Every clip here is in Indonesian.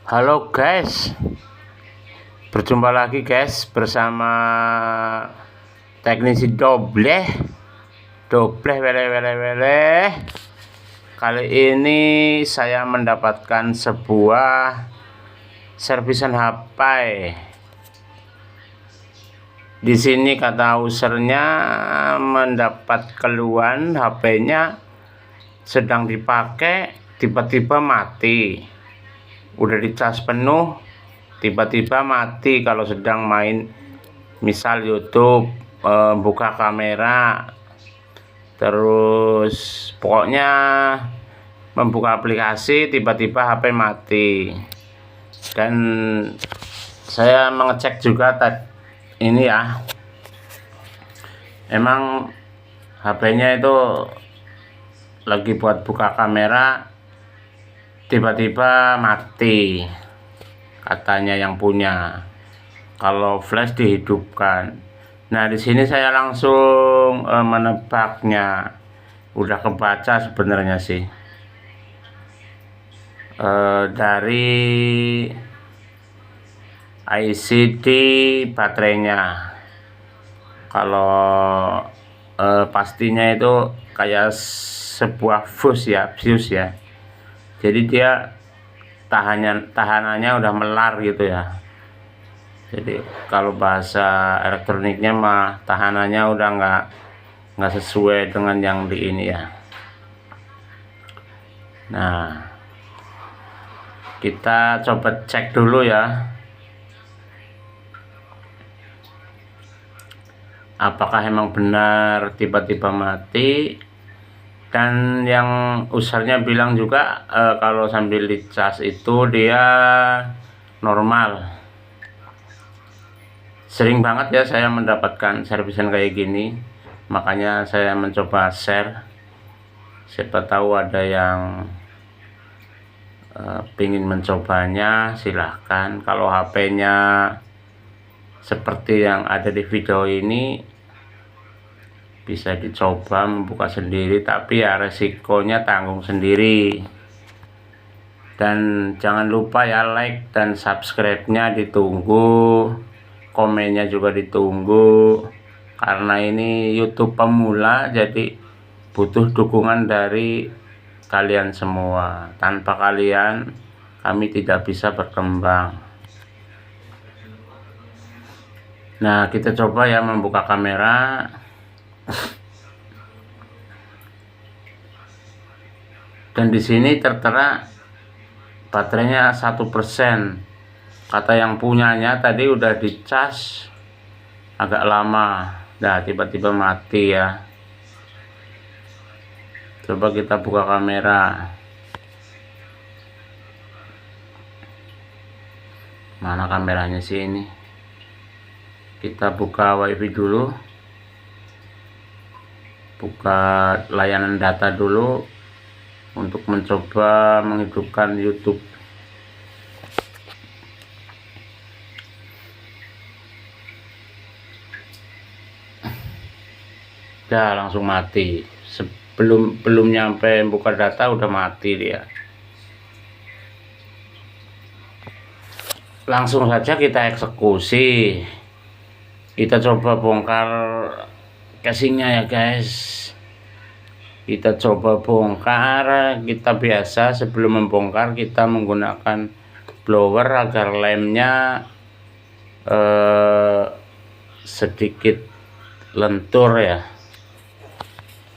Halo guys, berjumpa lagi guys bersama teknisi Dobleh wele wele wele. Kali ini saya mendapatkan sebuah servisan HP. Di sini kata usernya mendapat keluhan HP-nya sedang dipakai tiba-tiba mati. Udah dicas penuh tiba-tiba mati kalau sedang main misal YouTube, buka kamera, terus pokoknya membuka aplikasi tiba-tiba HP mati. Dan saya mengecek juga ini ya, emang HP-nya itu lagi buat buka kamera tiba-tiba mati katanya yang punya, kalau flash dihidupkan. Nah di sini saya langsung menebaknya, udah kebaca sebenarnya sih, dari IC di baterainya. Kalau pastinya itu kayak sebuah fuse ya, jadi dia tahanannya udah melar gitu ya. Jadi kalau bahasa elektroniknya mah tahanannya udah nggak sesuai dengan yang di ini ya. Nah kita coba cek dulu ya, apakah emang benar tiba-tiba mati. Dan yang usernya bilang juga kalau sambil dicas itu dia normal. Sering banget ya saya mendapatkan servisan kayak gini, makanya saya mencoba share, siapa tahu ada yang pingin mencobanya. Silahkan. Kalau HP-nya seperti yang ada di video ini, bisa dicoba membuka sendiri, tapi ya resikonya tanggung sendiri. Dan jangan lupa ya, like dan subscribe-nya ditunggu, komennya juga ditunggu, karena ini YouTube pemula jadi butuh dukungan dari kalian semua. Tanpa kalian kami tidak bisa berkembang. Nah kita coba ya membuka kamera. Dan di sini tertera baterainya 1%. Kata yang punyanya tadi udah dicas agak lama. Nah tiba-tiba mati ya. Coba kita buka kamera. Mana kameranya sih ini? Kita buka WiFi dulu. Buka layanan data dulu untuk mencoba menghidupkan YouTube. Udah langsung mati. Belum nyampe buka data udah mati dia. Langsung saja kita eksekusi. Kita coba bongkar casingnya ya guys. Kita coba bongkar. Kita biasa sebelum membongkar kita menggunakan blower agar lemnya sedikit lentur ya,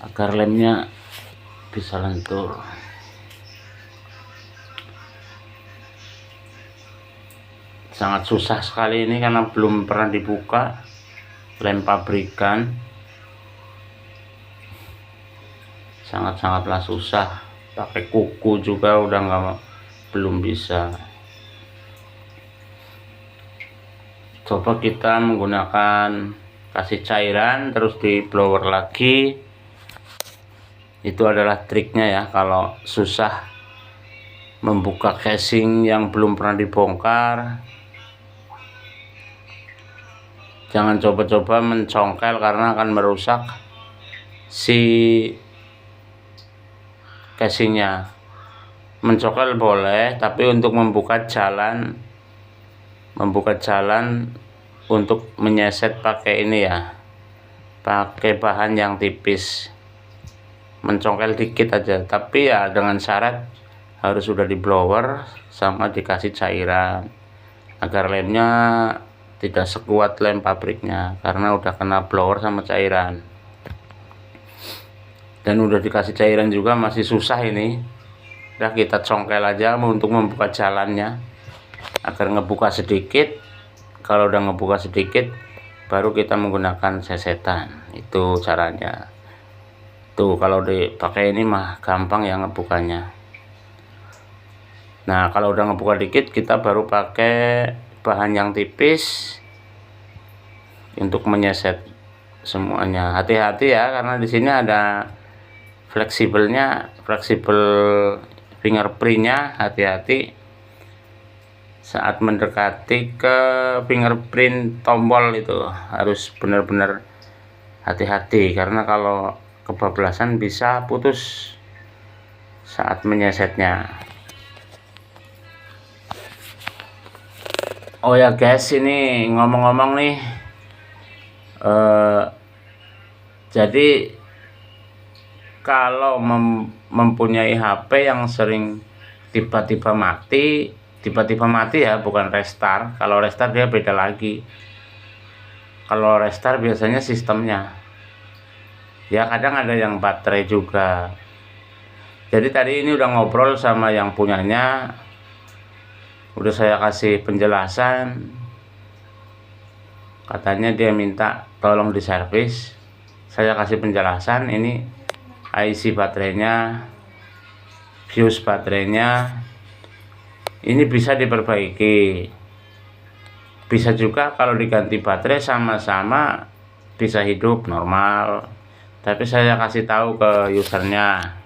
agar lemnya bisa lentur. Sangat susah sekali ini karena belum pernah dibuka lem pabrikan. Sangatlah susah, pakai kuku juga udah belum bisa. Coba kita menggunakan, kasih cairan terus di blower lagi. Itu adalah triknya ya kalau susah membuka casing yang belum pernah dibongkar. Jangan coba-coba mencongkel karena akan merusak si casingnya. Mencokel boleh, tapi untuk membuka jalan untuk menyeset pakai ini ya, pakai bahan yang tipis. Mencongkel dikit aja, tapi ya dengan syarat harus sudah di blower sama dikasih cairan agar lemnya tidak sekuat lem pabriknya, karena udah kena blower sama cairan. Dan udah dikasih cairan juga masih susah ini. Udah kita congkel aja untuk membuka jalannya agar ngebuka sedikit. Kalau udah ngebuka sedikit baru kita menggunakan sesetan. Itu caranya. Tuh kalau dipakai ini mah gampang ya ngebukanya. Nah kalau udah ngebuka dikit kita baru pakai bahan yang tipis untuk menyeset semuanya. Hati-hati ya, karena di sini ada fleksibel fingerprintnya. Hati-hati saat mendekati ke fingerprint tombol, itu harus benar-benar hati-hati, karena kalau kebablasan bisa putus saat menyesetnya. Oh ya guys, ini ngomong-ngomong nih, jadi kalau mempunyai HP yang sering tiba-tiba mati ya, bukan restart. Kalau restart dia beda lagi. Kalau restart biasanya sistemnya ya, kadang ada yang baterai juga. Jadi tadi ini udah ngobrol sama yang punyanya, udah saya kasih penjelasan. Katanya dia minta tolong diservis. Saya kasih penjelasan, ini IC baterainya, fuse baterainya ini bisa diperbaiki. Bisa juga kalau diganti baterai sama-sama bisa hidup normal. Tapi saya kasih tahu ke usernya,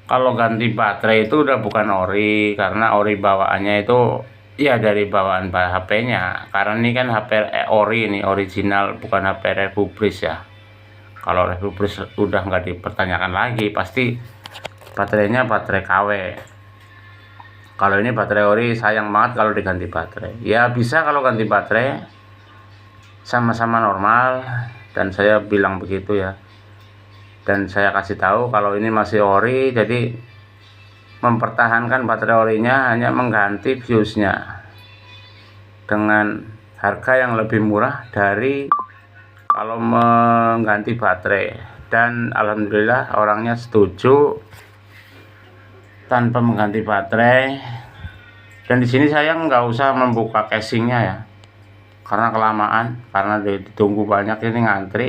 kalau ganti baterai itu udah bukan ori, karena ori bawaannya itu ya dari bawaan HP-nya. Karena ini kan HP ori, ini original, bukan HP refurbish ya. Kalau refurbish udah nggak dipertanyakan lagi, pasti baterainya baterai KW. Kalau ini baterai ori, sayang banget kalau diganti baterai. Ya bisa kalau ganti baterai sama-sama normal, dan saya bilang begitu ya. Dan saya kasih tahu kalau ini masih ori, jadi mempertahankan baterai orinya hanya mengganti fuse-nya dengan harga yang lebih murah dari kalau mengganti baterai. Dan alhamdulillah orangnya setuju tanpa mengganti baterai. Dan di sini saya nggak usah membuka casingnya ya, karena kelamaan, karena ditunggu banyak ini ngantri.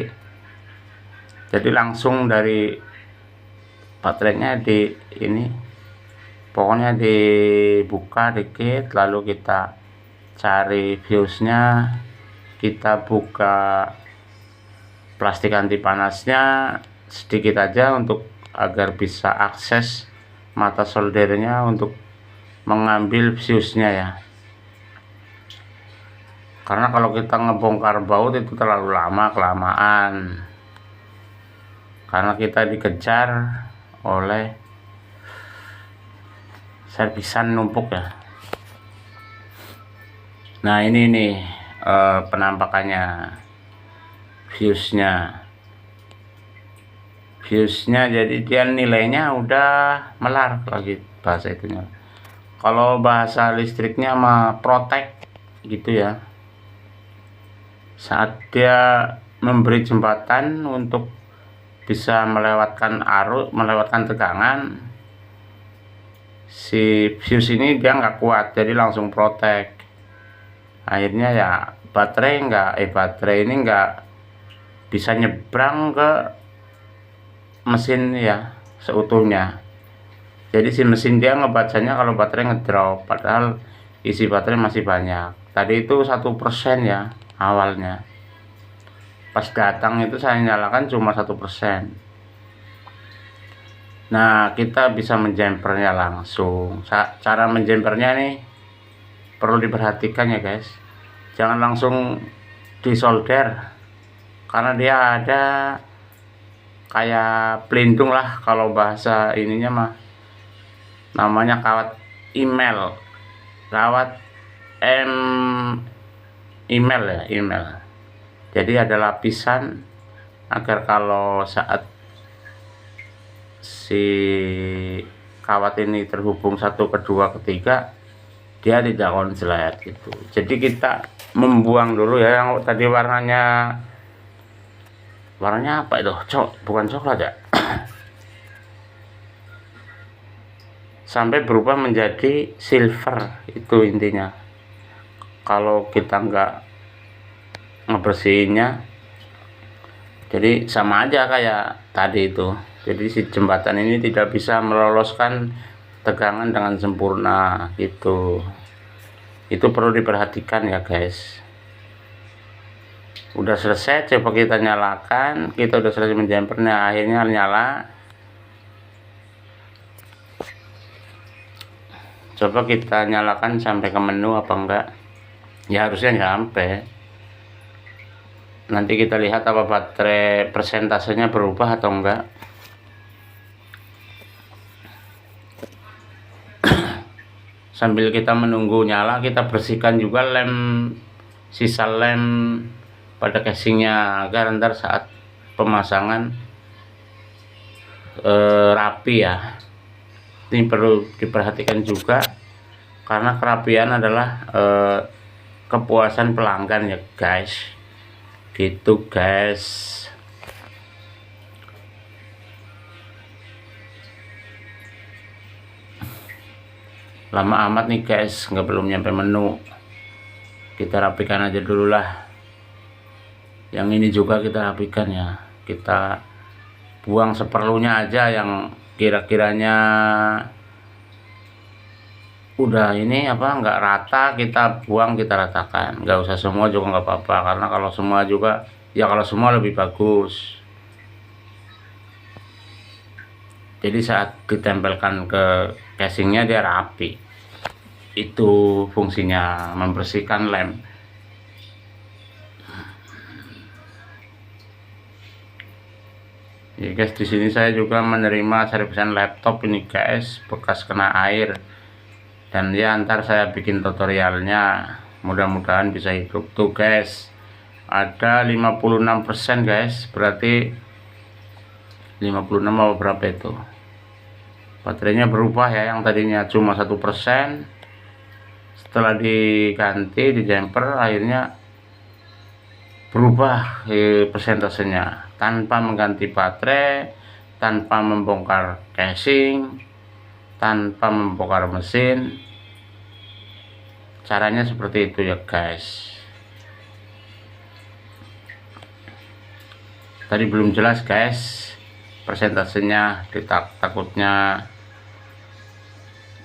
Jadi langsung dari baterainya di ini, pokoknya dibuka dikit, lalu kita cari fuse-nya, kita buka plastik anti panasnya sedikit aja untuk agar bisa akses mata soldernya untuk mengambil fuse-nya ya. Karena kalau kita ngebongkar baut itu terlalu lama, kelamaan. Karena kita dikejar oleh servisan numpuk ya. Nah ini nih penampakannya fuse-nya. Fuse-nya jadi dia nilainya udah melar lagi bahasa itunya. Kalau bahasa listriknya mah protek gitu ya. Saat dia memberi jembatan untuk bisa melewatkan arus, melewatkan tegangan, si fuse ini dia nggak kuat, jadi langsung protek. Akhirnya ya baterai ini nggak bisa nyebrang ke mesin ya seutuhnya. Jadi si mesin dia ngebacanya kalau baterai ngedrop, padahal isi baterai masih banyak. Tadi itu 1% ya awalnya. Pas datang itu saya nyalakan cuma 1%. Nah kita bisa menjempernya langsung. Cara menjempernya nih perlu diperhatikan ya guys. Jangan langsung disolder, karena dia ada kayak pelindung lah, kalau bahasa ininya mah namanya kawat email, kawat email ya, email. Jadi ada lapisan agar kalau saat si kawat ini terhubung satu kedua ketiga, dia tidak konslet gitu. Jadi kita membuang dulu ya yang tadi warnanya apa itu? Bukan coklat ya. Sampai berubah menjadi silver, itu intinya. Kalau kita nggak ngebersihinnya, jadi sama aja kayak tadi itu. Jadi si jembatan ini tidak bisa meloloskan tegangan dengan sempurna gitu. Itu perlu diperhatikan ya guys. Udah selesai, coba kita nyalakan. Kita udah selesai menjempernya, akhirnya nyala. Coba kita nyalakan sampai ke menu apa enggak. Ya harusnya nyampe. Nanti kita lihat apa baterai persentasenya berubah atau enggak. Sambil kita menunggu nyala, kita bersihkan juga sisa lem pada casingnya agar ntar saat pemasangan rapi ya. Ini perlu diperhatikan juga karena kerapian adalah kepuasan pelanggan ya guys, gitu guys. Lama amat nih guys, nggak belum nyampe menu. Kita rapikan aja dulu lah. Yang ini juga kita rapikan ya. Kita buang seperlunya aja, yang kira-kiranya udah ini apa nggak rata kita buang, kita ratakan. Nggak usah semua juga nggak apa-apa, karena kalau semua juga ya, kalau semua lebih bagus. Jadi saat ditempelkan ke casingnya dia rapi. Itu fungsinya, membersihkan lem. Ya guys, di sini saya juga menerima servisan laptop ini guys, bekas kena air. Dan ya ntar saya bikin tutorialnya, mudah-mudahan bisa hidup tuh guys. Ada 56% guys, berarti 56 atau berapa itu. Baterainya berubah ya, yang tadinya cuma 1%. Setelah diganti di jumper, akhirnya berubah persentasenya tanpa mengganti baterai, tanpa membongkar casing, tanpa membongkar mesin. Caranya seperti itu ya guys. Tadi belum jelas guys persentasenya, takutnya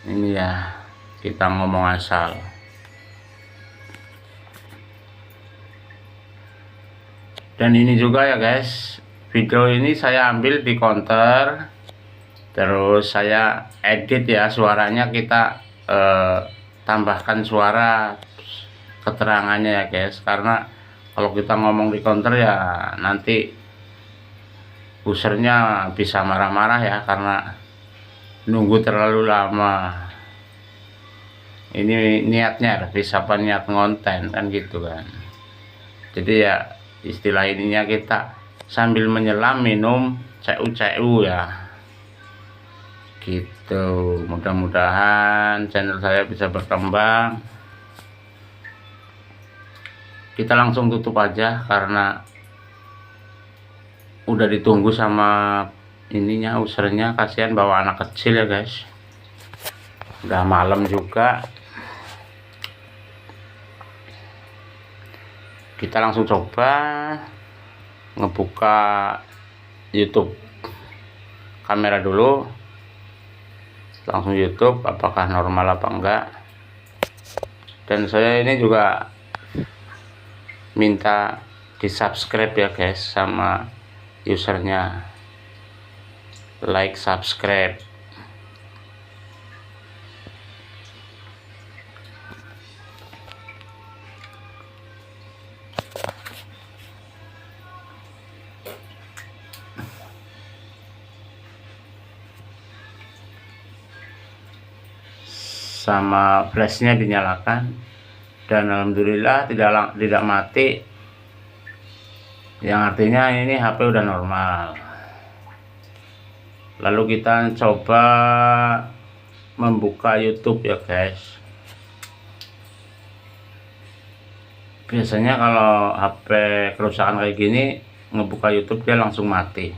ini ya kita ngomong asal. Dan ini juga ya guys, video ini saya ambil di counter, terus saya edit ya suaranya, kita tambahkan suara keterangannya ya guys, karena kalau kita ngomong di counter ya nanti usernya bisa marah-marah ya, karena nunggu terlalu lama. Ini niatnya bisa apa, niat ngonten kan gitu kan. Jadi ya istilah ininya kita sambil menyelam minum CU ya gitu. Mudah-mudahan channel saya bisa berkembang. Kita langsung tutup aja karena udah ditunggu sama ininya, usernya. Kasihan bawa anak kecil ya guys, udah malam juga. Kita langsung coba ngebuka YouTube kamera dulu, langsung YouTube apakah normal apa enggak. Dan saya ini juga minta di subscribe ya guys sama usernya, like, subscribe. sama flashnya dinyalakan, dan alhamdulillah tidak mati, yang artinya ini HP udah normal. Lalu kita coba membuka YouTube ya guys. Biasanya kalau HP kerusakan kayak gini, ngebuka YouTube dia langsung mati.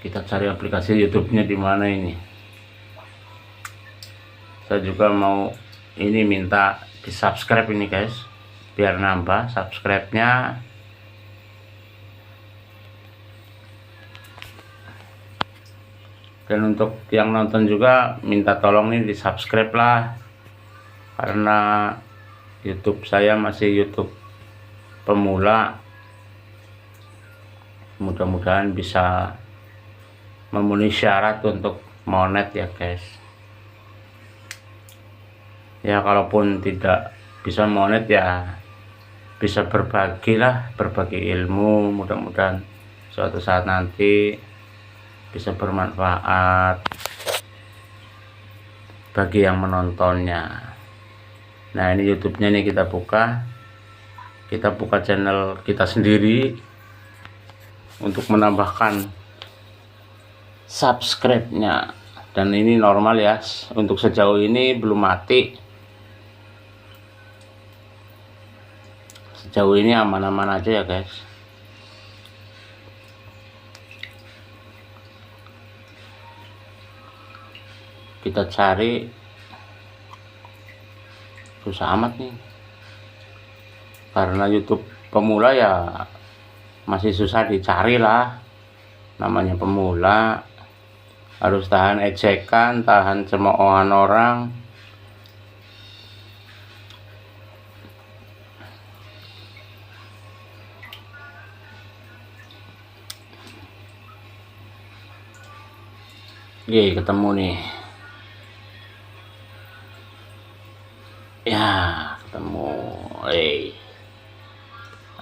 Kita cari aplikasi YouTube-nya di mana ini. Saya juga mau ini minta di subscribe ini guys, biar nambah subscribe-nya. Dan untuk yang nonton juga minta tolong nih di subscribe lah, karena YouTube saya masih YouTube pemula. Mudah-mudahan bisa memenuhi syarat untuk monet ya guys. Ya kalaupun tidak bisa monet ya bisa berbagi ilmu, mudah-mudahan suatu saat nanti bisa bermanfaat bagi yang menontonnya. Nah ini YouTube-nya nih kita buka channel kita sendiri untuk menambahkan subscribe-nya. Dan ini normal ya, untuk sejauh ini belum mati, sejauh ini aman-aman aja ya guys. Kita cari, susah amat nih, karena YouTube pemula ya masih susah dicari lah, namanya pemula, harus tahan ejekan, tahan cemoohan orang. Oke, ketemu nih ya, ketemu.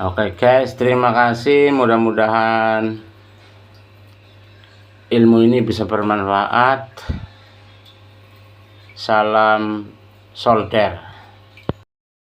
Oke guys, terima kasih, mudah-mudahan ilmu ini bisa bermanfaat. Salam solder.